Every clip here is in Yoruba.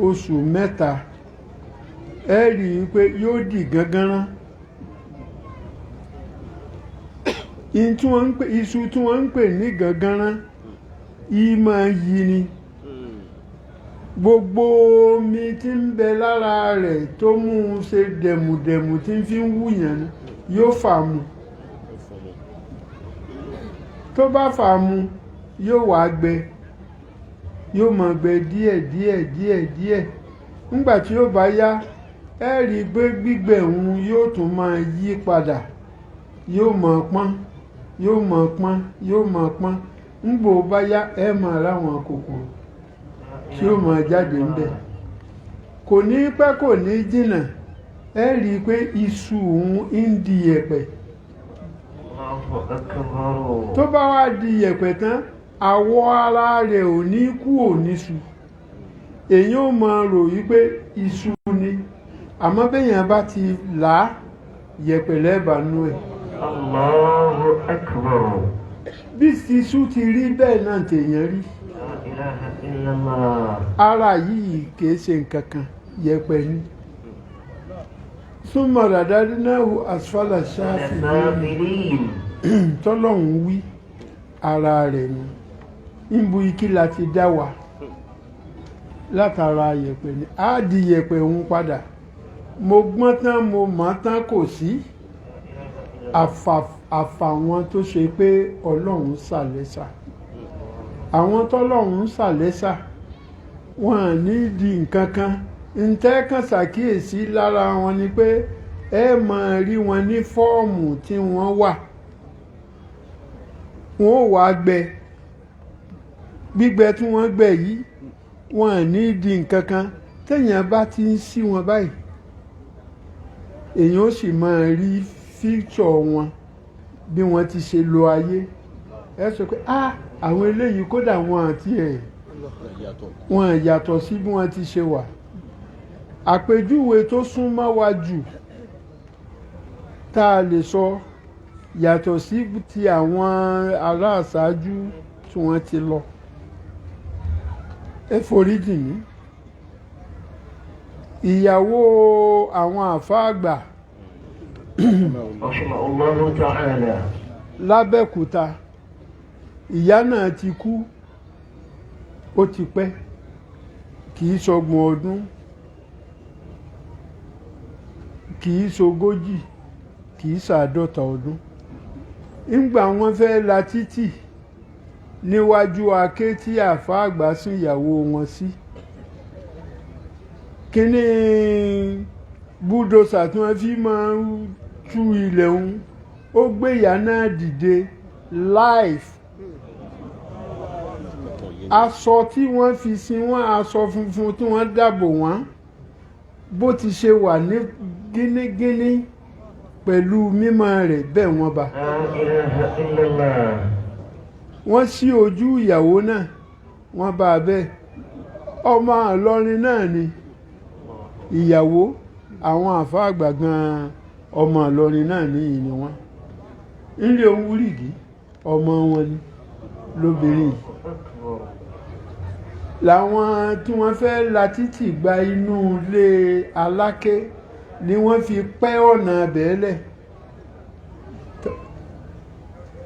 oṣù mẹ́ta ẹ rí i pé yóò di ganganran iṣu tí wọ́n ń pè ní ganganran yìí máa yí ni gbogbo omi tí ń bẹ lára rẹ̀ tó mú un ṣe dẹ̀mùdẹ̀mù tí ń fi ń wúyàn yóò fà mu tó bá fà mu yóò wá gbẹ yóò máa gbẹ díẹ̀ nígbà tí yóò bá yá ẹ rí i pé gbígbẹ òun yóò tún máa yí padà yóò máa pọ́n ńgbò bá yá ẹ máa ráwọn kòkòrò tí ó máa jáde ń bẹ̀ kò ní pẹ́ kò ní jìnnà ẹ rí i pé iṣu òun ń di yẹ̀pẹ̀ tó bá wá di yẹ̀pẹ̀ tán àwọ̀ ara rẹ̀ ò ní kú ò ní ṣu èyí ò máa rò yí pé iṣu ni àmọ́ béèyàn bá ti là á yẹ̀pẹ̀ lẹ́bàánú ẹ̀. Allahu Akbar. bí iṣu ti rí bẹ́ẹ̀ náà tèèyàn rí ara yìí kìí ṣe nǹkan kan yẹ̀pẹ̀ ni súnmọ́ radadnahu asfala safilin tọ́lọ́hún wí ara rẹ̀ ni níbu ikí la ti dá wa látara yẹ̀pẹ̀ ni á di yẹ̀pẹ̀ òun padà mo gbọ́n tán mo mọ̀ tán kò sí àfàwọn tó ṣe pé ọlọ́run ṣàlẹ́sà àwọn tọ́lọ́run ṣàlẹ́sà wọn à ní di nǹkan kan ntẹ́ kan ṣàkíyèsí lára wọn ni pé ẹ máa rí wọn ní fọ́ọ̀mù tí wọ́n wà wọn ò wá gbẹ gbígbẹ tí wọ́n gbẹ yìí wọn à ní di nǹkan kan téèyàn bá ti ń sí wọn báyìí èèyàn ó sì máa rí fíkṣọ̀ wọn bí wọ́n ti ṣe lo ayé ẹ sọ pé àwọn eléyìí kódà wọn àti ẹ̀ wọn yàtọ̀ sí bí wọ́n ti ṣe wà àpèjúwe tó súnmọ́ wa jù tá a lè sọ yàtọ̀ sí ti àwọn ará àṣáájú tí wọ́n ti lọ ẹ foríjì mí ìyàwó àwọn àfáà àgbà Allahu ta'ala. lábẹ́kúta ìyá náà ti kú ó ti pẹ́ kìí ṣọgbọ̀n ọdún kìí ṣogójì kìí ṣàádọ́ta ọdún ńgbà wọ́n fẹ́ la títì níwájú aké tí àfáà àgbà sún ìyàwó wọn sí kíní búdòsà tí wọ́n fi máa ń tú ilẹ̀ òun ó gbé ìyá náà dìde live aṣọ tí wọ́n fi sin wọ́n aṣọ funfun tí wọ́n dàbò wọ́n bó ti ṣe wà ní gínígíní pẹ̀lú mímọ́ rẹ̀ bẹ́ẹ̀ wọ́n bá wọ́n ṣí ojú ìyàwó náà wọ́n bá a bẹ́ẹ̀ ọmọ Ìlọrin náà ni ìyàwó àwọn àfáà àgbà gan ọmọ Ìlọrin náà níyì ni wọ́n nílé ohun wúrìgì ọmọ wọn ni lóbìnrin yìí làwọn tí wọ́n fẹ́ la títì gba inú ilé Aláké ni wọ́n fi pẹ́ ọ̀nà abẹ́lẹ̀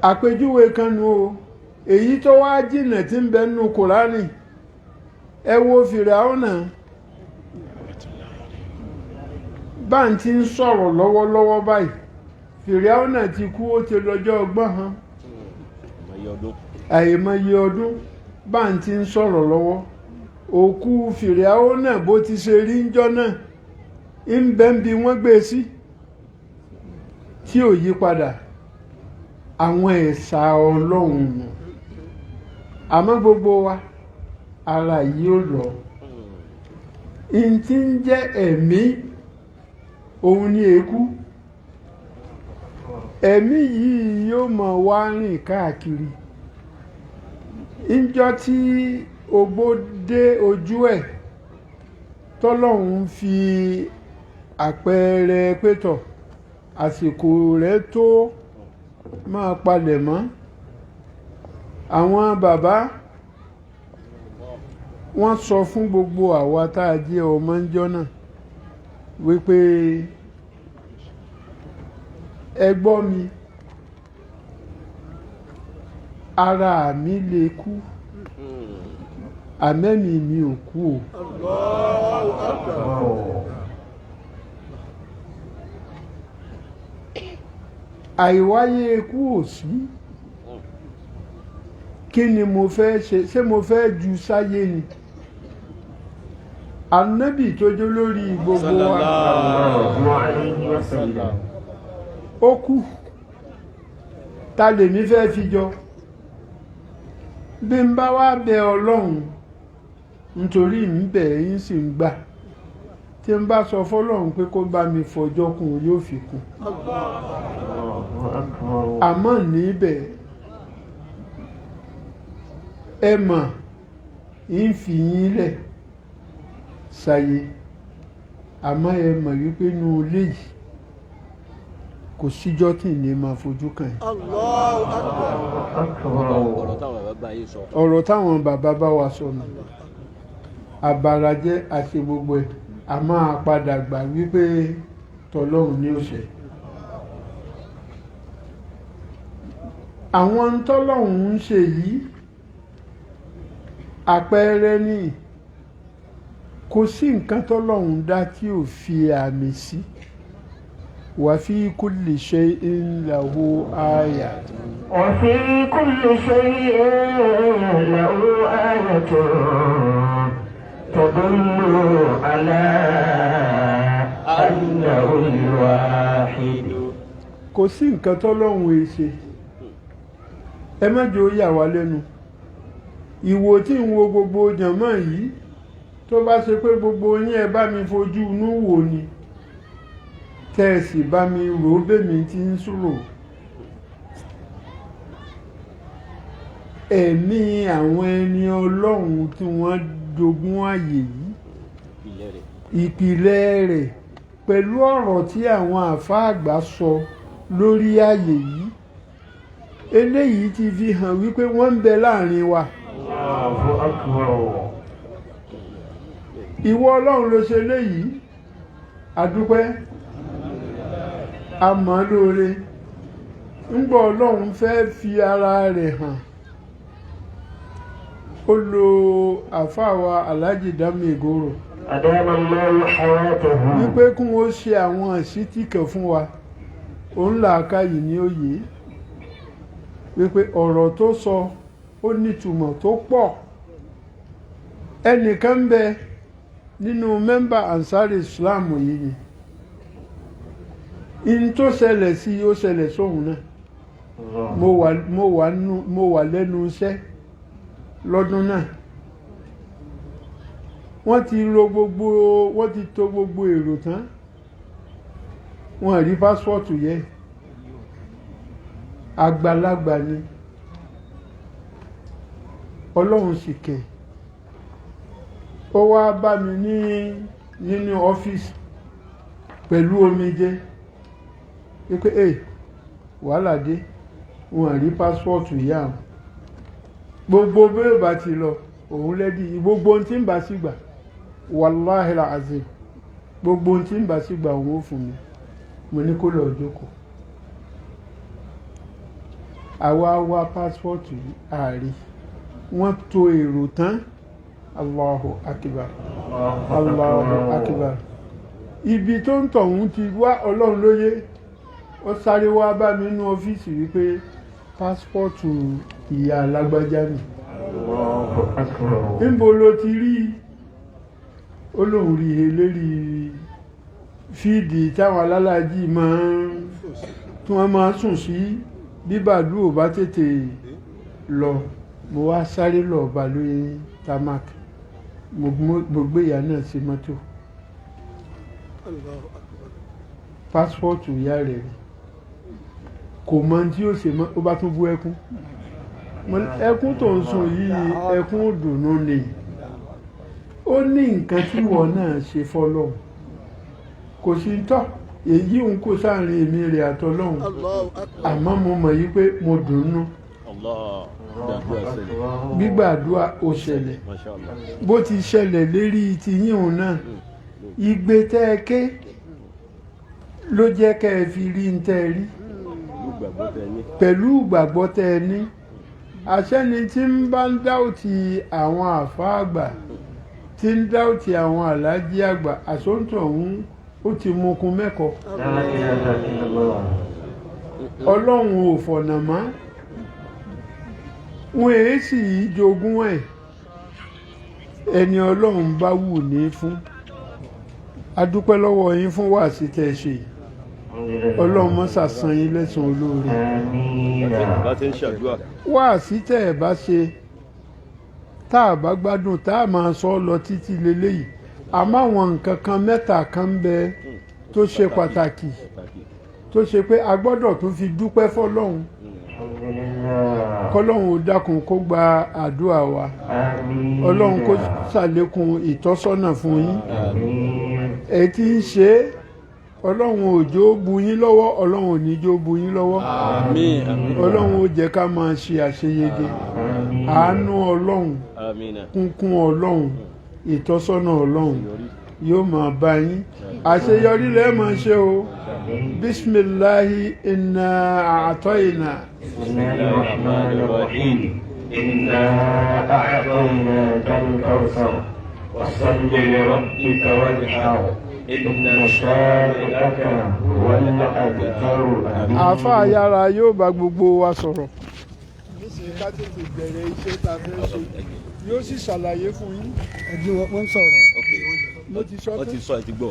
àpèjúwe kan nu o èyí tó wá jìnnà tí ń bẹ nínú Kùránì ẹ wo Fìràwọ́nà bá ń ti ń sọ̀rọ̀ lọ́wọ́lọ́wọ́ báyìí Fìràwọ́nà ti kú ó ti lọ́jọ́ ọgbọ́n hàn àìmọye ọdún bá ń ti ń sọ̀rọ̀ lọ́wọ́ òkú Fìràwọ́nà bó ti ṣe rí ńjọ́ náà ń bẹ ń bi wọ́n gbé sí tí ò yí padà àwọn ẹ̀sà Ọlọ́run nù àmọ́ gbogbo wa ara yìí ó lọ n tí ń jẹ́ ẹ̀mí òun ni èkú ẹ̀mí yìí yóò máa wá rìn káàkiri ńjọ́ tí ogbó dé ojú ẹ̀ tọ́lọ́hun fi àpẹẹrẹ pétọ̀ àsìkò rẹ̀ tó máa palẹ̀ mọ́ àwọn bàbá wọ́n sọ fún gbogbo àwa tá a jẹ́ ọmọ ńjọ́ náà wípé ẹ gbọ́ mi, ara mi lè kú àmẹ́mí mi ò kú o. àìwáyé ikú ò sí. Kí ni mo fẹ́ ṣe? Ṣé mo fẹ́ ju sáyé ni? Ànábì tó jẹ́ lórí gbogbo wa ó kú, ta lèmi fẹ́ fi jọ? Bí n bá wá bẹ Ọlọ́run nítorí ń bẹ̀ yín sì ń gbà, tí n bá sọ fọ́lọ́run pé kó bá mi fọjọ́ kún yóò fi kún. Àmọ́ níbẹ̀ ẹ mọ̀ ń fi yín lẹ̀ sáyé, àmọ́ ẹ mọ̀ wípé inú ilé yìí kò síjọ́ tí ní máa fojú kàn yín. ọ̀rọ̀ táwọn bàbá bá wa sọ nù, àbàràjẹ́ àti gbogbo ẹ̀ a máa padà gbà wípé tọlọ́run ní òṣè. àwọn tọ́lọ́run ń ṣe yìí àpẹẹrẹ ní, kò sí nǹkan tọ́lọ́run dá tí ò fi àmì sí. wa fi kulli shay'in lahu ayat. wa fi kulli shay'in lahu ayatun tadullu ala annahu al-wahid. kò sí nǹkan tọ́lọ́run ò ṣe. ẹ má jẹ́ ó yà wá lẹ́nu. ìwò tí ń wo gbogbo jàmọ́ yìí, tó bá ṣe pé gbogbo yín ẹ bá mi fojú inú wò ni, tẹ́ ẹ sì bá mi rò bẹ́mi tí ń sọ̀rọ̀, ẹ̀mí àwọn ẹni Ọlọ́run tí wọ́n jogún àyè yìí, ìpìlẹ̀ rẹ̀ pẹ̀lú ọ̀rọ̀ tí àwọn àfáà àgbà sọ lórí àyè yìí, eléyìí ti fi hàn wípé wọ́n ń bẹ láàrin wa. ìwọ Ọlọ́run ló ṣe léyìí, àdúpẹ́, àmọ́ lóore. ńgbọ́ Ọlọ́run fẹ́ fi ara rẹ̀ hàn, ó lo àfáàwà Alhaji Dami Igoro wípé kún ó ṣe àwọn ìṣítí kan fún wa. òun làákàyè ní òye wípé ọ̀rọ̀ tó sọ ó nítumọ̀ tó pọ̀. ẹnìkan ń bẹ nínú mẹ́mbà Ansari Islam yìí ni, in tó ṣẹlẹ̀ sí ó ṣẹlẹ̀ sóhun náà. mo wà lẹ́nu iṣẹ́ lọ́dún náà. wọ́n ti tò gbogbo èrò tán, wọ́n rí pásítọ̀tù yẹ. àgbàlagbà ni, Ọlọ́run sì kẹ́. ó wá bá mi nínú ọ́fíìsì pẹ̀lú omijé wípé wàhálà dé, wọ́n rí pásítọ̀tù yá wọn. gbogbo bẹ́ẹ̀ bá ti lọ òun lẹ́dí, gbogbo ohun tí ń bá sí gbà, wàláhì làzìm, gbogbo ohun tí ń bá sí gbà òun ó fún mi. mo ní kó lọ jókòó. àwa wá pásítọ̀tù ààrí, wọ́n tò èrò tán. Allahu akbar, Allahu akbar. ibi tó ń tọ̀hún ti wá Ọlọ́run lóye. ó sáré wá bá mi nínú ọ́fíìsì wípé pásítọ̀tù ìyá alágbájá ni. níbo ló ti rí? ó lóun rí he lérí fíìdì táwọn alálàájì tí wọ́n máa sùn sí bí bàálù ò bá tètè lọ. mo wá sáré lọ bá lórí tamak, mo gbé ìyá náà sí mọ́tò. pásítọ̀tù ìyá rẹ̀ kò mọ tí ó ṣe mọ́, ó bá tún bú ẹkún. ẹkún tó ń sùn yìí ẹkún òdùnnú ni. ó ní nǹkan tí wọ́n náà ṣe fọ́lọ́hun kò sí tọ́, èyí ń kó sáàrin èmi rẹ̀ àtọlọ́hun. àmọ́ mo mọ̀ yí pé mo dùnnú Allah. Dàdúrà ṣẹlẹ̀. gbígbàdúrà ó ṣẹlẹ̀ Masha Allah. bó ti ṣẹlẹ̀ lérí ti yíhun náà igbe tẹ́ ẹ ké ló jẹ́ kẹ́ ẹ fi rí ń tẹ́ ẹ rí Ìgbàgbọ́ tẹ ní. pẹ̀lú ìgbàgbọ́ tẹ́ ẹ ní àṣẹ́ni tí ń bá ń dáòtì àwọn àfáà àgbà tí ń dáòtì àwọn àlájí àgbà àsóńtò ọ̀hún ó ti mokun mẹ́kọ̀ọ́ لا إله إلا الله ọlọ́run ò fọ̀nà mọ́ wọn èé sì í jogún ẹ̀ ẹni ọlọ́run bá wù ní fún adúpẹ́ lọ́wọ́ yín fún wàásí tẹ́ ẹ ṣe ọlọ́run mọ́ sàsan yín lẹ́san olóore آمين Bá ti ń ṣàdúrà. wàásí tẹ́ ẹ bá ṣe tá a bá gbádùn tá a máa sọ lọ títí leléyìí àmọ́ àwọn nǹkan kan mẹ́ta kan ń bẹ tó ṣe pàtàkì tó ṣe pé a gbọ́dọ̀ tún fi dúpẹ́ fọlọ́run الحمد لله kọlọ́run ó dákun kó gba àdúrà wa آمين ọlọ́run kó ṣàlékún ìtọ́sọ́nà fún yín آمين ẹ tí ń ṣe é ọlọ́run ò jó bu yín lọ́wọ́ ọlọ́run ò ní jó bu yín lọ́wọ́ Àmín. Àmín. ọlọ́run ó jẹ́ ká máa ṣe àṣeyege àánú ọlọ́run Àmín. kúnkún ọlọ́run ìtọ́sọ́nà ọlọ́run yóò máa bá yín àṣeyọrí lẹ́ẹ̀ máa ṣe o bísmìláhi iná àtọ́yìnà بسم الله الرحمن الرحيم إنا أعطيناك الكوثر وصل لربك وانحر إن شانئك هو الأبتر àáfàá yára yóò bá gbogbo wa sọ̀rọ̀. níṣẹ́ ká tètè bẹ̀rẹ̀ iṣẹ́ tá a fẹ́ ṣe yóò sì ṣàlàyé fún yín. ẹ̀dùn wọn sọ̀rọ̀ mo ti sọ Wọ́n ti sọ ẹ ti gbọ́.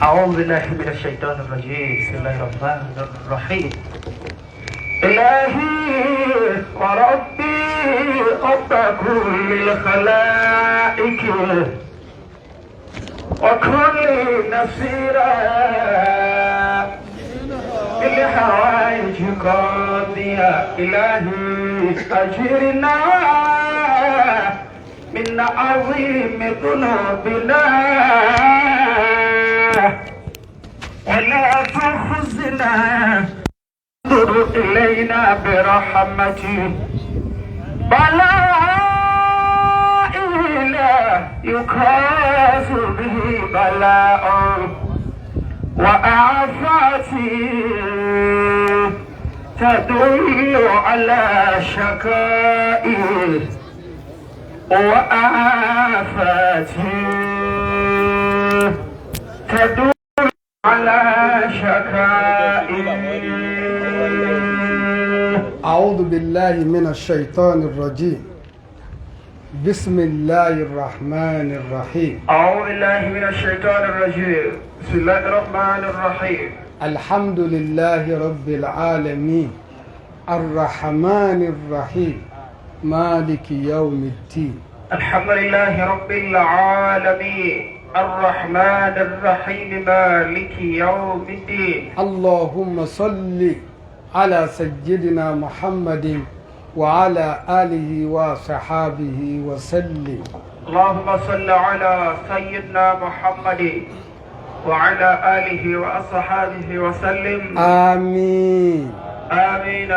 أعوذ بالله من الشيطان الرجيم بسم الله الرحمن الرحيم إلهي وربي رب كل الخلائق وكل نصيرا الحوائج قاضية إلهي أجرنا من عظيم ذنوبنا ولا تخزنا انظر إلينا برحمتك بلاء لا يقاس به بلاء وآفاتي تدل على شكائي وآفاتي تدل على شكائي أعوذ بالله من الشيطان الرجيم بسم الله الرحمن الرحيم أعوذ بالله من الشيطان الرجيم بسم الله الرحمن الرحيم الحمد لله رب العالمين الرحمن الرحيم مالك يوم الدين الحمد لله رب العالمين الرحمن الرحيم مالك يوم الدين اللهم صل على سيدنا محمد وعلى آله وصحابه وسلم اللهم صل على سيدنا محمد وعلى آله وأصحابه وسلم آمين آمين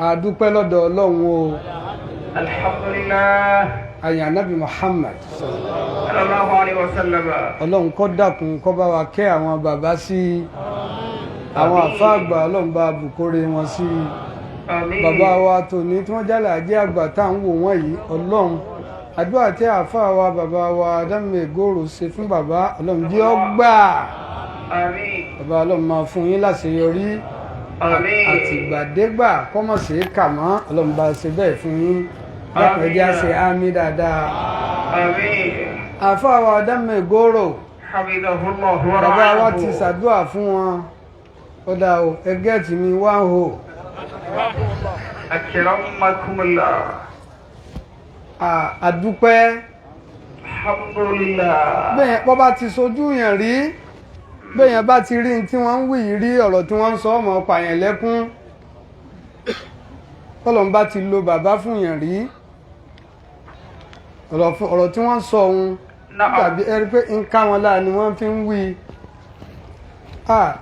adúpẹ́ lọ́dọ̀ Ọlọ́run o الحمد لله àyàn Nábì Muhammad صلى الله عليه وسلم Ọlọ́run kó dákun kó bá wa kẹ́ àwọn bàbá sí àwọn àfáà àgbà Ọlọ́run bá bùkórè wọn sí آمين bàbá wa tòní tí wọ́n jálẹ̀ àjẹ́ àgbà tá à ń wò wọ́n yìí Ọlọ́run àdúrà tí àfáà wa bàbá wa Adámẹ́ Ìgòrò ṣe fún bàbá Ọlọ́run jẹ́ ó gbà آمين bàbá Ọlọ́run máa fún yín láṣeyọrí آمين àtìgbàdégbà kọ́mọ̀ sí kà mọ́ Ọlọ́run bá ṣe bẹ́ẹ̀ fún yín dákun ẹ jẹ́ á ṣe àmì dáadáa آمين àfáà wa Adámẹ́ Ìgòrò حفظه الله bàbá wa ti ورعاه ṣàdúrà fún wọn ó dá o ẹgẹ́ tì mí wá hò أكرمكم الله àdúpẹ́ الحمد لله bẹ́ẹ̀ bọ́ bá ti sojú yẹn rí bẹ́yẹn bá ti rí tí wọ́n ń wí yìí rí ọ̀rọ̀ tí wọ́n ń sọ ọmọ pààyàn lẹ́kún tọ́lọ́n bá ti lo bàbá fún yẹn rí ọ̀rọ̀ tí wọ́n ń sọ ohun tàbí ẹ̀rí pé ń ká wọn láà ni wọ́n fi ń wí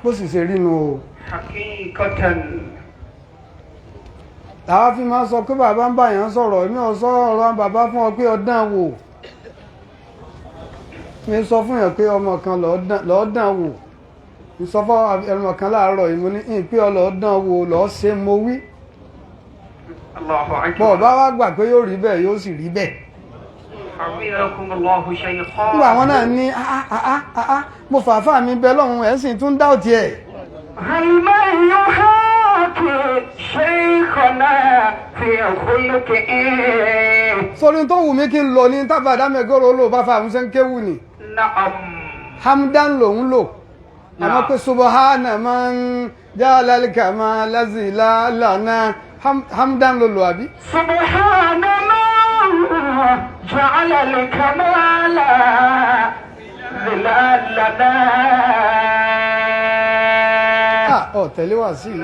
bó sì ṣe rí nu o حقيقة làwa fi máa sọ pé bàbá ń bá yàn sọ̀rọ̀ èmi ò sọ ọ̀rọ̀ bàbá fún ọ pé ọdán wò mi sọ fún yàn pé ọmọ kan lọ́ọ́ dán wò mi sọ fún ọmọ kan láàárọ̀ yìí mo ní ìpé ọlọ́ọ́ dán wò lọ́ọ́ ṣe mo wí الله bọ́ أكبر ọba wá gbà pé yóò rí bẹ́ẹ̀ yóò sì rí bẹ́ẹ̀ حفظكم الله شيخا nígbà wọn náà ní mo fàáfà mi bẹ lọ́hùn ẹ̀ sì tún dá òtí ẹ̀ هل من يحاكي شيخنا في خلقه sórí tó wù mí kí n lò ní tábàdá mẹ́gọ́rọ̀ lò bá fà múṣẹ́ ń kéwù ni نعم hamdan lòun lò àmọ́ pé subahana máa ń já lálẹ́kà máa lázìlá lànà hamdan ló lò àbí. سبحان من جعل الكمال ظلالنا ọ̀ tẹ̀lé wá sí i.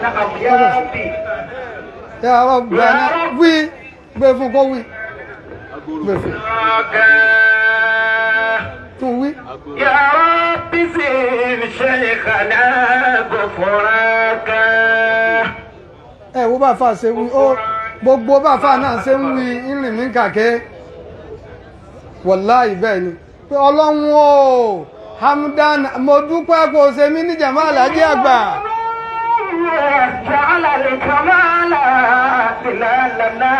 نعم يا ربي Ya Rabbana wí gbé fún kó wí gbé fún tún wí. يا رب زين شيخنا غفرانك ẹ wo bá fà ṣe wí ó gbogbo bá fà náà ṣe ń wí ìrìn mí kàkẹ́ wàláhì bẹ́ẹ̀ ni pé ọlọ́run o hamdan mo dúpẹ́ kó ṣe mí ní jàmá àlàjì àgbà. جعل الكمال ظلالنا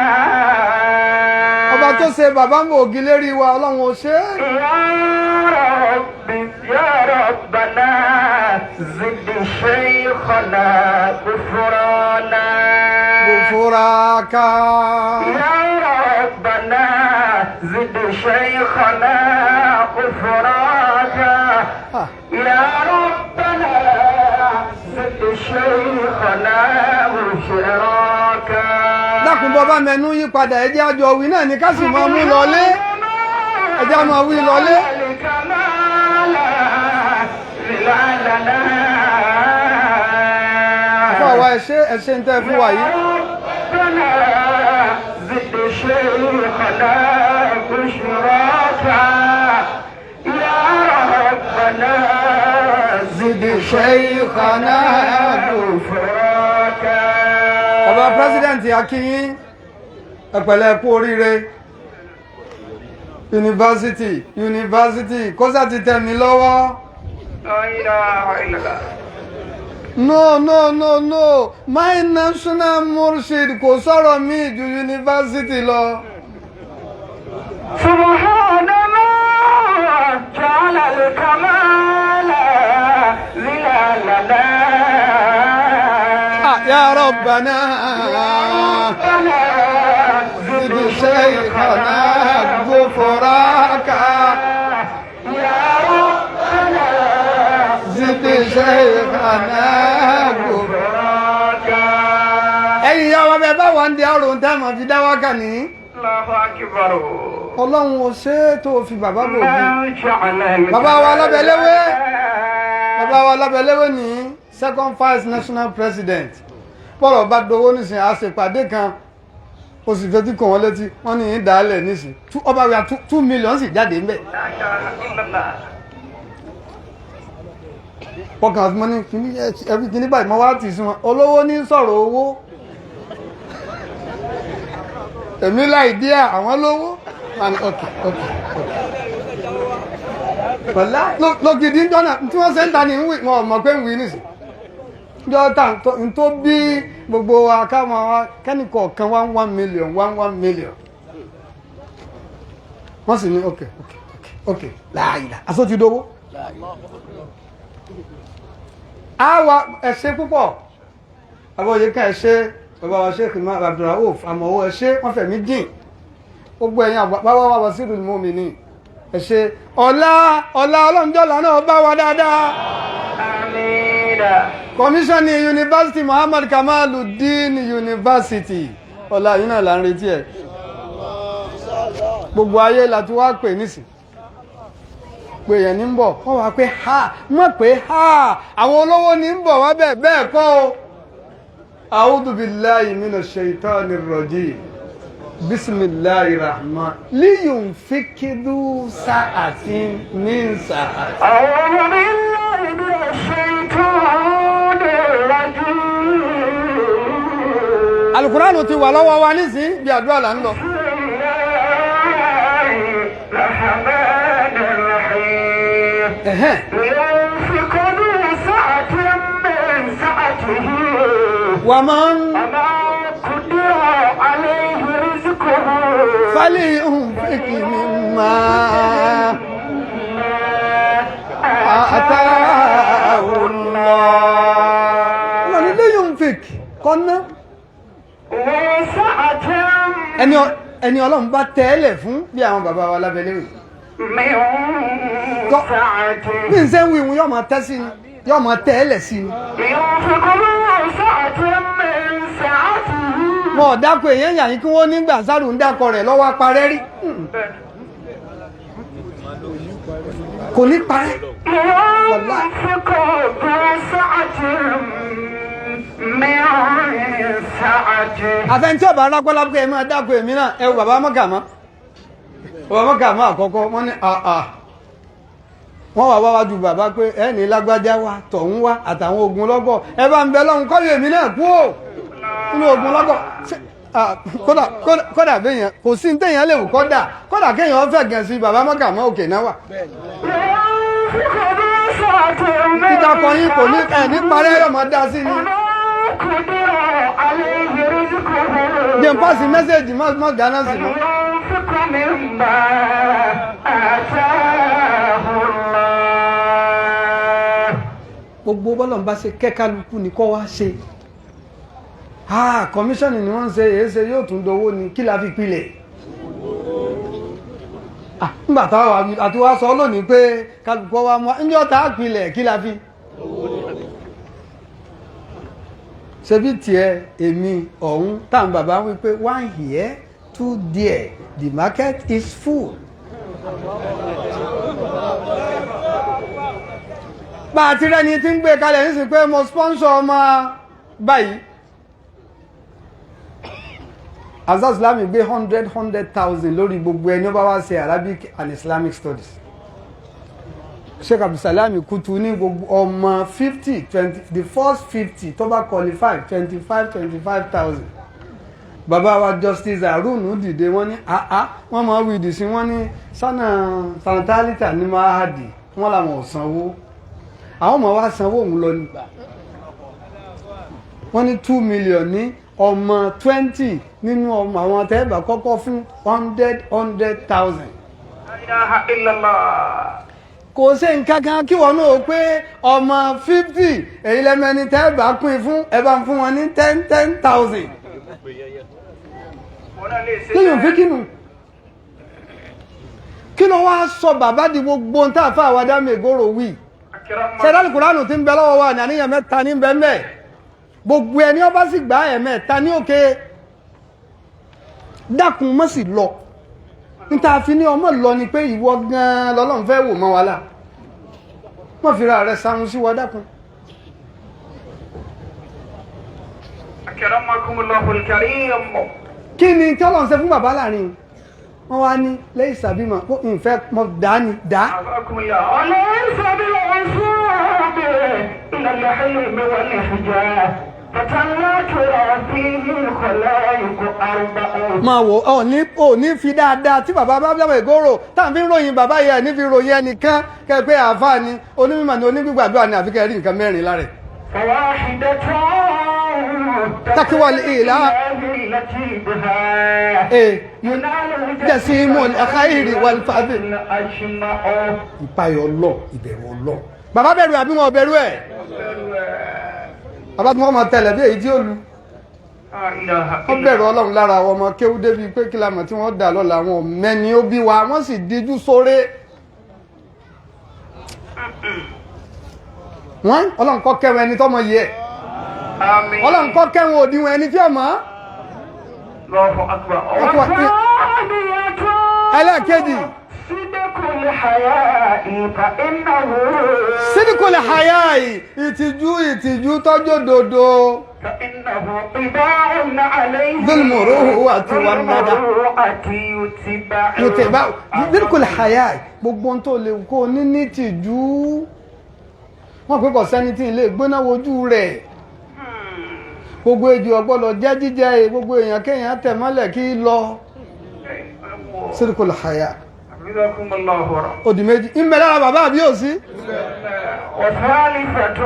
ọba tó ṣe bàbá mọ ògì lérí wa ọlọ́run ò ṣe é. يا ربنا زد شيخنا غفرانا غفراك يا ربنا زد شيخنا غفراك يا ربنا زد شيخنا غفراك dákun bọ́ bá mẹ́nu yí padà ẹjẹ́ àjọ wí náà ní ká sì máa mú lọlé ẹjẹ́ a máa wí lọlé. fún àwa ẹ̀ṣẹ́ ń tẹ́ fún wa yìí. زد شيخنا بشراكا يا ربنا زد شيخنا غفراكا ọba pírẹsidẹ́ǹtì akínyín ẹ̀pẹ̀lẹ̀ kú oríire yunifásitì kọ́sà ti tẹ̀ mí lọ́wọ́. لا إله إلا الله No, my national murshid kò sọ̀rọ̀ mi ju yunifásitì lọ. سبحان الله جعل الكمال ظلالنا يا ربنا زد شيخنا غفراك يا ربنا زد شيخنا غفراك. ẹ̀yin ìyá wa bẹ́ẹ̀ bá wà ń di àrùn tẹ́ mọ̀ fi dá wákà ní. الله أكبر ọlọ́run ò ṣe é tó fi bàbá bò bí. ما جعل bàbá wa lábẹ́léwé ní second vice national president bọ́rọ̀ bá dowó nísìn àṣepàdé kan ó sì fetí kàn wọ́n létí wọ́n ní ìdálẹ̀ nísìn ọba wíwá 2 million sì jáde ń bẹ̀. لا إله إلا الله ọkàn àti mọ́ ní ẹbí kìíní báyìí mọ́ wá tì sí wọn olówó ní sọ̀rọ̀ owó èmi láì díẹ̀ àwọn lówó pẹ̀lá lókìdí ń jọ́nà tí wọ́n ṣe ń ta ní wọn ò mọ̀ pé ń wí nìsí jọ́ta n tó bí gbogbo akáwọn kẹ́nìkọ̀ọ̀kan 1 million 1 million wọ́n sì ní ok láàyè àsó ti dówó àwa ẹ̀ṣẹ́ púpọ̀ àbọ̀yẹ ká ẹ̀ṣẹ́ bàbá wa Sheikh Imam Abdulrauf àmọ̀wọ́ ẹ̀ṣẹ́ wọ́n fẹ̀mí jìn gbogbo ẹ̀yìn àgbàwọ́ wa Wasirul Mu'minin ẹ̀ṣẹ́ ọ̀la ọlọ́njọ́lá náà bá wa dáadáa. آمين kọmíṣọ́nì yunifásitì Muhammad Kamaluddin University ọ̀la yìí náà là ń retí ẹ̀ gbogbo ayé la ti wá pè nísìn pé yẹn ní ń bọ̀ wọ́n wá pé ha mọ̀ pé ha àwọn olówó ní ń bọ̀ wá bẹ́ẹ̀ kọ́ o. A'udhu billahi minash shaitanir rajim bismillahir rahman liyunfiqu sa'atin min sa'ati. أعوذ بالله alukuraanu ti wà lọ́wọ́ wa nísìn bí àdúrà là ń lọ. ومن فلينفق مما آتاه الله ولينفق kọ́nà ẹni ọlọ́run bá tẹ́lẹ̀ fún bí àwọn bàbá wa lábẹ́lẹ́ rẹ̀ bí n ṣe ń wí ìwọ̀n yóò máa tẹ́ sí ni yóò máa tẹ́lẹ̀ sí ni wọn ò dákọ̀ èèyàn yàyín kí wọ́n nígbà sáré ń dákọ̀ rẹ̀ lọ́wọ́ parẹ́ rí kò ní parẹ́ wọ́lá àfẹ́ntí ọba arápọ́lápọ́ ẹ máa dákọ̀ èmi náà ẹwù bàbá mọ́kàmá àkọ́kọ́ wọ́n ní wọ́n wà wáwájú bàbá pé ẹni lágbájá wa tọ̀hún wá àtàwọn ogun lọ́gọ̀ ẹ bá ń bẹ lọ́hun kọ́ èmi náà kú ò nínú ogun lọ́gọ̀ kódà béèyàn kò sí ní téèyàn lè wù kódà kéèyàn fẹ́ gẹ̀ sí bàbá mọ́kàmá òkè náà wà. dídàpọ̀ yín kò ní ní parẹ́ ọmọ dá sí ni. jẹ́ n pàṣẹ mẹ́sẹ̀jì mọ́ gánà sí mọ́. gbogbo bọ́lọ̀ ń bá ṣe kẹ́kálukú ni kọ́ wá ṣe kọmíṣọ́nì ni wọ́n ń ṣe èéṣe yóò tún dowó ni kí la fi pilẹ̀ nígbà táwọn àti wá sọ lónìí pé kálukú wa mọ́ níjọ́ tá a pilẹ̀ kí la fi ṣe bí tiẹ̀ èmi ọ̀hún táwọn bàbá wípé one here two there the market is full. bá a ti rẹ́ni tí ń gbé kalẹ̀ nísìn pé mo sponsor ọmọ báyìí Azaz Islamic gbé 100,000 lórí gbogbo ẹni ó bá wá ṣe Arabic and Islamic Studies. Sheikh Abdulsalami Kutu ní gbogbo ọmọ 50 the first 50 tó bá qualify 25,000. Bàbá wa Justice Harun dìde wọ́n ní wọ́n máa wí ìdìsí wọ́n ní santalita ní mahadi wọ́n làwọn ò sanwó àwọn ọmọ wa sanwó òun lọ nígbà wọ́n ní 2 million ní ọmọ 20 nínú ọmọ àwọn tẹ́ẹ̀bà kọ́kọ́ fún 100,000. kò sí nǹkan kan kí wọ́n náà pé ọmọ 50 èyí lẹ́mẹ́ni tẹ́ẹ̀bà pín fún ẹbá fún wọn ní 10,000. lẹ́yìn òfin kínú kí ló wá sọ bàbá di gbogbo ń tà fún àwádá mẹ́gòrò wí ṣẹ̀dá Kùránù tí ń bẹ lọ́wọ́ wa ní àníyàn mẹ́ta ní bẹ́ẹ̀ gbogbo ẹni ọba sì gbá ẹ̀mẹ́ta ní òkè dákun mọ́ sí lọ níta fi ní ọmọ lọ ni pé ìwọ gan lọ́lọ́run fẹ́ wò mọ́ wa lá mọ́ fi ra rẹ̀ sáhun sí wa dákun. Akramakumullahu al-karim. kí ni tí Ọlọ́run ṣe fún bàbá láàrin wọ́n wá ní lẹ́yìn ìsàbímọ̀ ó ìfẹ́ mọ́ dá ní dá. máa wò ò ní fi dáadáa tí bàbá bá bẹ̀rẹ̀ ìgòrò táà fi ń ròyìn bàbá yẹn ní fi ròyìn ẹnìkan kẹ́ẹ̀pẹ́ àáfàá ni onímọ̀ ni onígbàgbọ́ ni àfikẹ́ rí nǹkan mẹ́rin lára تقوى الإله جسيم الخير والفضل ìpayọ̀ Ọlọ́run ìbẹ̀rù Ọlọ́run bàbá bẹ̀rù àbí wọn bẹ̀rù ẹ̀ bàbá tí wọ́n máa tẹ̀lẹ̀ bí èyí tí ó lu wọ́n bẹ̀rù Ọlọ́run lára àwọn ọmọ kéwú débi pé kí lámọ̀ tí wọ́n dà lọ́la àwọn mẹ́ni ó bí wa wọ́n sì díjú sóré wọ́n Ọlọ́run kọ́ kẹwẹ́ ẹni tọ́mọ yẹ Ọlọ́run kọ́ kẹwọn òdiwọ̀n ẹni tí ọmọ ẹlẹ́ẹ̀kejì sídìkùlì hayaì ìtìjú tọ́jú dodo zulmuruhu àti wàmàdà yòtẹ̀bá sídìkùlì hayaì gbogbo tó lè kó ní tìjú wọ́n pẹ́ kọ̀ sẹ́ni tí ilé gbóná wojú rẹ̀ gbogbo ejò ọgbọ́dọ̀ jẹ́ jíjẹ gbogbo èèyàn kéèyàn tẹ̀ mọ́lẹ̀ kí lọ sírìkò làhàyà ó di méjì ń bẹ lára bàbá àbí òsí. وثالثة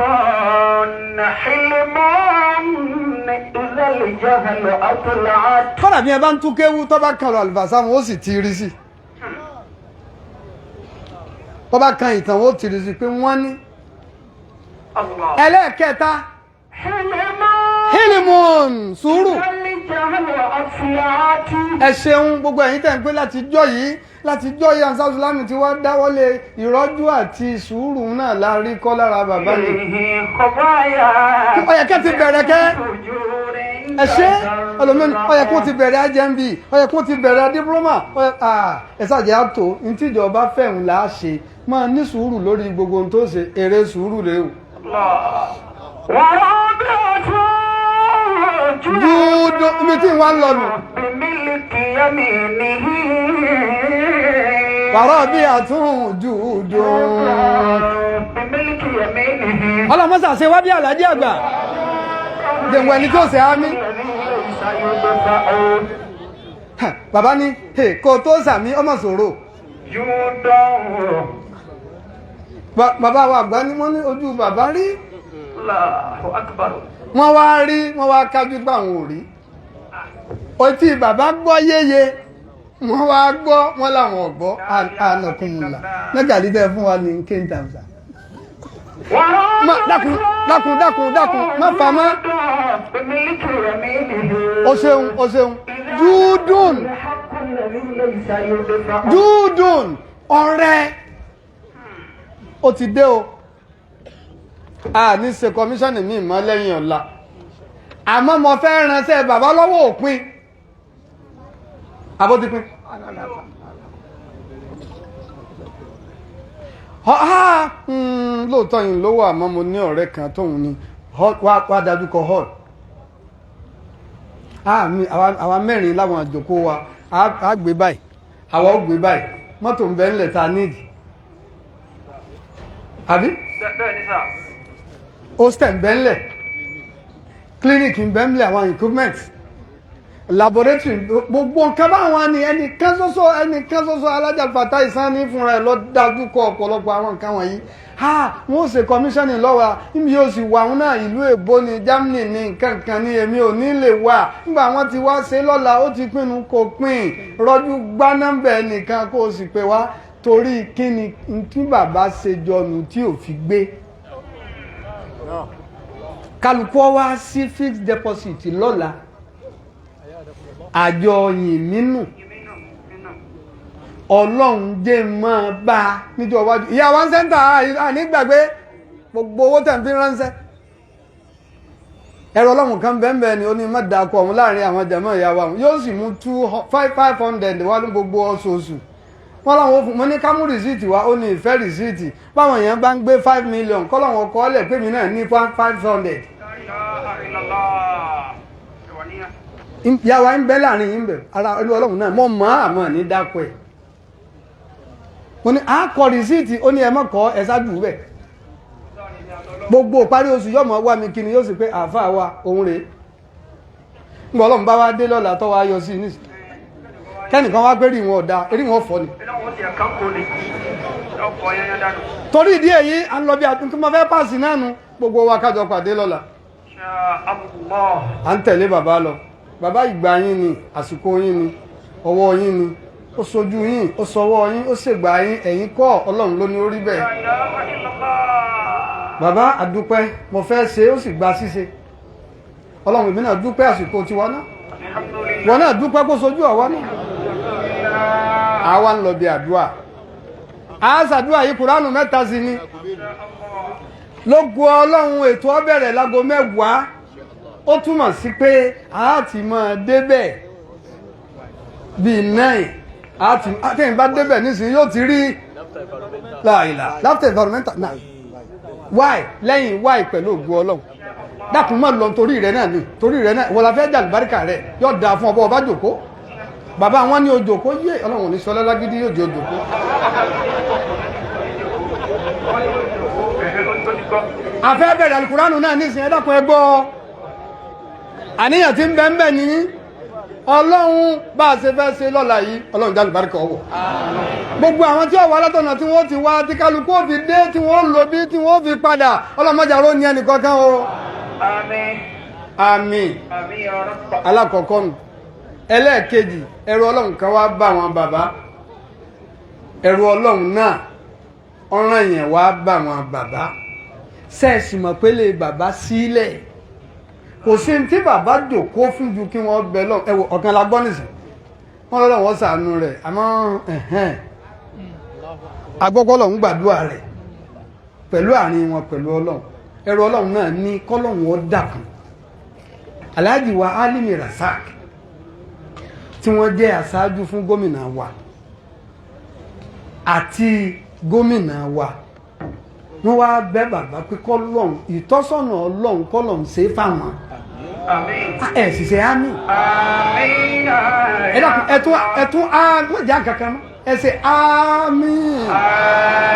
حلم إذا الجهل أطلعت. kọ́nà bí ẹ bá ń tún kéwú tó bá kan lọ àlùbàṣà wọn ó sì ti rí sí tó bá kan ìtàn wọn ó ti rí sí pé wọ́n ní. ẹlẹ́ẹ̀kẹta hílímùn sùúrù. ẹ ṣeun gbogbo ẹ̀yin tẹ̀ ń pé láti jọ́ yìí ansa sùlámù tí wọ́n dáwọ́lé ìrọ́jú àti sùúrù náà la rí kọ́ lára bàbá mi. ọ̀yẹ̀kẹ́ ti bẹ̀rẹ̀ kẹ́ ẹ ṣe ọlọ́mọdé ọ̀yẹ̀kún ti bẹ̀rẹ̀ ajẹ́mbì ọ̀yẹ̀kún ti bẹ̀rẹ̀ dípúlọ́mà ẹ ṣàjẹ́ àtò ntíjọba fẹ̀hùn là á ṣe máa ní sùúrù lórí gbogbo ohun tó ṣe èrè sùúrù rèé o. Júùdù ibi tí wọ́n lọ nù. Wàrọ̀ bí àtún júùdù. Ọlọ́mọ́sà ṣe wá bí àlàjì àgbà. Dèmọ̀ ẹni tó ṣe á mí. Bàbá ní kò tó sàmí ọmọ sòrò. Bàbá wa àgbà ni wọ́n ní ojú bàbá rí. Wọ́n wá rí wọ́n wá kájú gbà wọn ò rí otí bàbá gbọ́ yéye wọ́n wá gbọ́ wọ́n làwọn ọ̀gbọ́ ànàkùnmùlà mẹ́gàlídẹ́ fún wa ní kéńtàmsà dákun má fa mọ́ o ṣeun dúdùn ọ̀rẹ́ ó ti dé o a ní ṣe kọmíṣọ́nì mi mọ́ lẹ́yìn ọ̀la àmọ́ mo fẹ́ ránṣẹ́ bàbá lọ́wọ́ òpin abótípin lóòótọ́ yìí lówó àmọ́ mo ní ọ̀rẹ́ kan tóun ní wá dájú kọ hall àwa mẹ́rin láwọn àjòkó wa a gbé báyìí àwa ó gbé báyìí mọ́tò ń bẹ ńlẹ̀ ta nídìí àbí hostel ń bẹ ńlẹ̀ clinic ń bẹ ńlẹ̀ àwọn equipment laboratory gbogbo nǹkan báwọn ni ẹnìkan ṣoṣo alájà fàtà ìsán ní fúnra ẹ̀ lọ dájú kọ ọ̀pọ̀lọpọ̀ àwọn nǹkan wọ̀nyí wọ́n ó ṣe commissioning lọ́wọ́ níbi yóò sì wà wọn náà ìlú èbó ni Germany ni nǹkan kan ní èmi ò ní lè wà nígbà wọn ti wá ṣe lọ́la ó ti pinnu kò pín rọ́jú gbá nọ́mbà ẹnìkan kó o sì pè wá torí kí ni tí bàbá ṣe jọnù tí ò fi gbé kálukú wá sí fixed deposit lọ́la àjọ yìnmínú ọlọ́run jẹ́ máa bá a níjọ́ iwájú ìyá wa ń sẹ́ńtà ànígbàgbé gbogbo owó tẹ̀ ń fi ránṣẹ́ ẹ̀rọ ọlọ́run kan bẹ́ẹ̀ ni ó ní má da ọkọ̀ ọ̀hún láàrin àwọn jàmọ́ ìyá wa yóò sì mú 500 wá ní gbogbo oṣooṣù wọ́n láwọn fún mọ́ ní ká mú rìsíìtì wá ó ní ìfẹ́ rìsíìtì báwọn èèyàn bá ń gbé 5 million kọ́lọ́wọ́n ọkọ̀ ọ̀lẹ̀ pé mi náà ní 500 ìyá wa ń bẹ láàrin yín bẹ̀ ara ẹlú ọlọ́run náà mọ́ mọ́ àmọ́ ní dápọ̀ ẹ̀ mo ní àkọ rìsíìtì ó ní ẹ mọ́ kọ́ ẹ ṣáájú bẹ̀ gbogbo parí oṣù yọ̀mọ̀ wá mi kí ni yóò sì pé àáfàá wa òun rèé ń bọ̀ ọlọ́run bá wá dé lọ́la tó wá yọ sí ní kẹ́nìkan wá pé rí wọn ọ̀dá erí wọn fọ́ ni torí ìdí èyí à ń lọ bí àtúntò mọ́ fẹ́ pàṣì náà nu gbogbo wa kájọ pàdé lọ́la à ń tẹ̀lé bàbá lọ bàbá ìgbà yín ni àsìkò yín ni ọwọ́ yín ni ó sojú yín ó sọwọ́ yín ó ṣègbà yín ẹ̀yin kọ́ ọlọ́run ló ní orí bẹ́ẹ̀ bàbá àdúpẹ́ mo fẹ́ ṣe ó sì gba ṣíṣe ọlọ́run ìbí náà dúpẹ́ àsìkò tiwa náà wọn náà dúpẹ́ kó sojú àwa náà àwa ń lọ bí àdúrà àásàdúrà yìí kùránù mẹ́ta sí ni lógo ọlọ́run ètò ó bẹ̀rẹ̀ lágo 10 ó túmọ̀ sí pé a ti máa débẹ̀ bíi 9 àtẹ̀yìn bá débẹ̀ nísìnyí yóò ti rí láìlà láfter environmental náà why lẹ́yìn why pẹ̀lú ògo ọlọ́run dákun mọ́ lọ torí rẹ̀ náà ni torí rẹ̀ náà wọ́n la fẹ́ jà lùbáríkà rẹ̀ yóò dáa fún ọba jòkó bàbá wọn ní ojòkó yé ọlọ́run ní sọlá lágídí yóò di ojòkó afẹ́ bẹ̀rẹ̀ alukùránù náà nísìnyí ẹ dákun ẹ gbọ́ àníyàn tí ń bẹ ń bẹ ní ọlọ́run bá a ṣe fẹ́ ṣe lọ́la yìí ọlọ́run jálù bárìkà ọwọ́ gbogbo àwọn tí ọwọ́ alátọ̀nà tí wọ́n ti wá tí kálukú ó fi dé tí wọ́n lò bí tí wọ́n fi padà ọlọ́mọdéjàró ní ẹnì kankan o Àmín. àmín Àmín ya Rabb. alákọ̀ọ́kọ́ nù ẹlẹ́ẹ̀kejì ẹrù ọlọ́run kan wá bá àwọn bàbá ẹrù ọlọ́run náà ọ̀ràn yẹn wá bá àwọn bàbá sẹ́ẹ̀sì mọ̀ pé lè bàbá sílẹ̀ kò sí ní tí bàbá jòkó fún ju kí wọ́n bẹ lọ́wọ́ ẹ̀wọ̀ ọ̀kan la gbọ́ nìsín wọ́n lọ́wọ́ wọ́n ṣàánú rẹ̀ àmọ́ agbọ́gbọ́ lọ́hún gbàdúrà rẹ̀ pẹ̀lú àárín wọn pẹ̀lú ọlọ́run ẹrù ọlọ́run náà ní kọ́lọ́hún ó dàkún Alhaji wa Alimi Rasak tí wọ́n jẹ́ aṣáájú fún gómìnà wa àti gómìnà wa wọ́n wá bẹ̀ bàbá pé kọ́lọ́hún ìtọ́sọ́nà ọlọ́run kọ́lọ́hún ṣe é fáwọn Àmín. ẹ̀ sì ṣe àmín Àmín. ẹ dákun ẹtún àgbọ̀jà kankan mọ́ ẹ ṣe àmín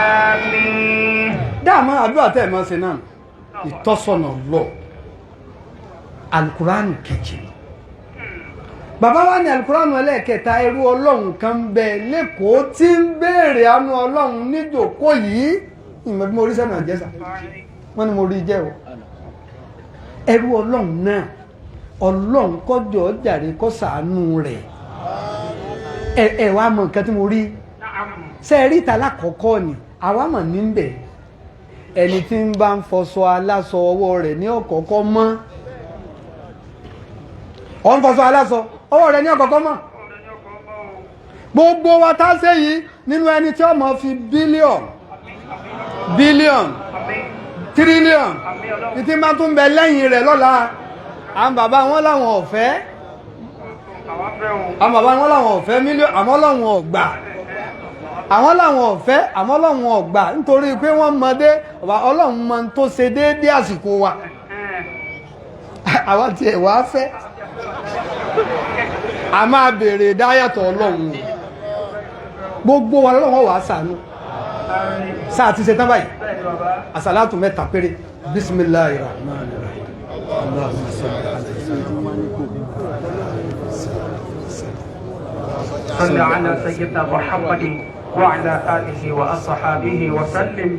Àmín. dáàmú àdúrà tẹ́ ẹ̀ máa ṣe náà ìtọ́sọ́nà lọ alukuraanu kejì bàbá wa ní alukuraanu ẹlẹ́ẹ̀kẹta ẹrú ọlọ́run kan bẹ lẹ́kọ̀ọ́ tí ń béèrè àánú ọlọ́run níjòkó yìí ìmọ̀ bí mo rí sẹ́nu àjẹsà wọ́n ní mo rí jẹ́ o ẹrú ọlọ́run náà ọlọ́run kọjọ jàre kó ṣàánú rẹ̀ ẹ wá mọ nǹkan tí mo rí ṣe rí ìta lákọ̀ọ́kọ́ ni àwa mọ̀ níbẹ̀ ẹni tí ń bá ń fọṣọ aláṣọ ọwọ́ rẹ̀ ní ọ̀kọ̀ọ̀kọ́ mọ́ ọ̀ ń fọṣọ aláṣọ ọwọ́ rẹ̀ ní ọ̀kọ̀ọ̀kọ́ mọ́ gbogbo wa tá a ṣe yìí nínú ẹni tí ó mọ̀ fi bílíọ̀n tírílíọ̀n títí máa tún bẹ lẹ́yìn rẹ̀ lọ́la àwọn bàbá wọn làwọn ọ̀fẹ́ àwọn bàbá wọn làwọn ọ̀fẹ́ mílíọ̀n àmọ́ làwọn ọ̀gbà àwọn làwọn ọ̀fẹ́ àmọ́ làwọn ọ̀gbà nítorí pé wọ́n mọdé ọlọ́run mọ tó ṣe déédé àsìkò wa àwa tiẹ̀ wá fẹ́ a máa béèrè dáyàtọ̀ ọlọ́run gbogbo wa lọ́wọ́ wàá ṣàánú sáà ti ṣe tán báyìí àsàlátù mẹ́ta péré bisimilahi rahman rahim allahumma salli ala صل على سيدنا محمد وعلى آله وأصحابه وسلم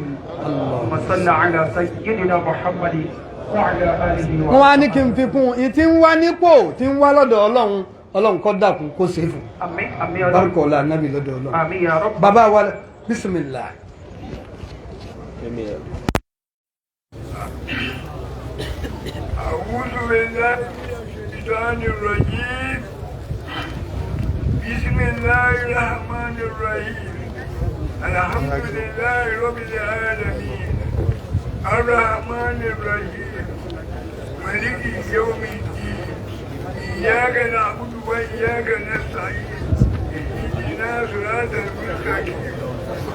اللهم صل على سيدنا محمد وعلى آله wọ́n wá ní kí n fi kún un tí ń wá nípò tí ń wá lọ́dọ̀ ọlọ́run ọlọ́run kó dákun kó ṣe fún آمين آمين bárúkọ ọlá nábì lọ́dọ̀ ọlọ́run آمين يا رب bàbá wa bisimilah. أعوذ بالله من الشيطان الرجيم بسم الله الرحمن الرحيم الحمد لله رب العالمين الرحمن الرحيم مالك يوم الدين إياك نعبد وإياك نستعين اهدنا صراط المستقيم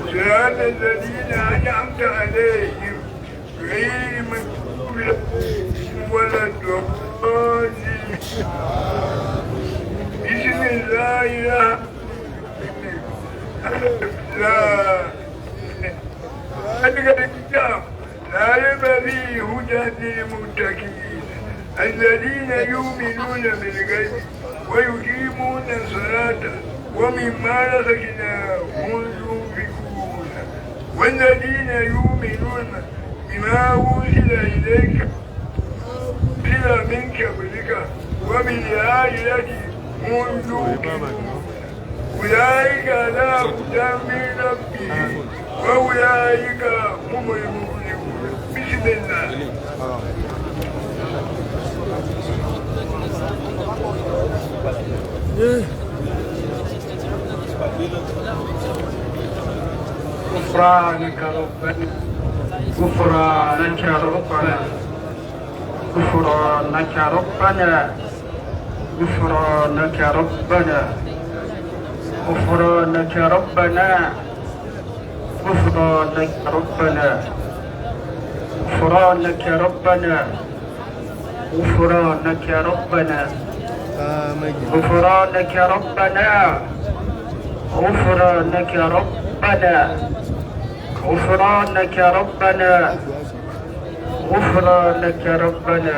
صراط الذين أنعمت عليهم غير المغضوب عليهم ولا الضالين بسم الله الكتاب لا ريب فيه هدى للمتقين الذين يؤمنون بالغيب ويقيمون الصلاة ومما رزقناهم ينفقون والذين يؤمنون بما أنزل إليك من قبلك وبالآخرة هم يوقنون أولئك على هدى من ربهم وأولئك هم المفلحون بسم الله غفرانك ربنا غفرانك ربنا غفرانك ربنا غفرانك ربنا غفرانك ربنا غفرانك ربنا غفرانك ربنا غفرانك ربنا غفرانك ربنا غفرانك ربنا غفرانك ربنا غفرانك ربنا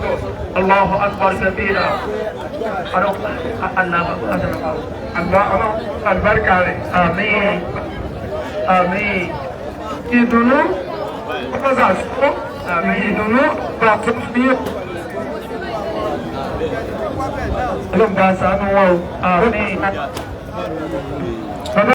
Allahu akbar kabira. Àlùbáríkà rẹ̀. Àmín. Àmín. Ìdùnnú ọ̀pọ̀sà sọ. Àmín. Ìdùnnú bá tó fi yẹ. Ọlọ́run bá ṣàánú wọn o. Àmín.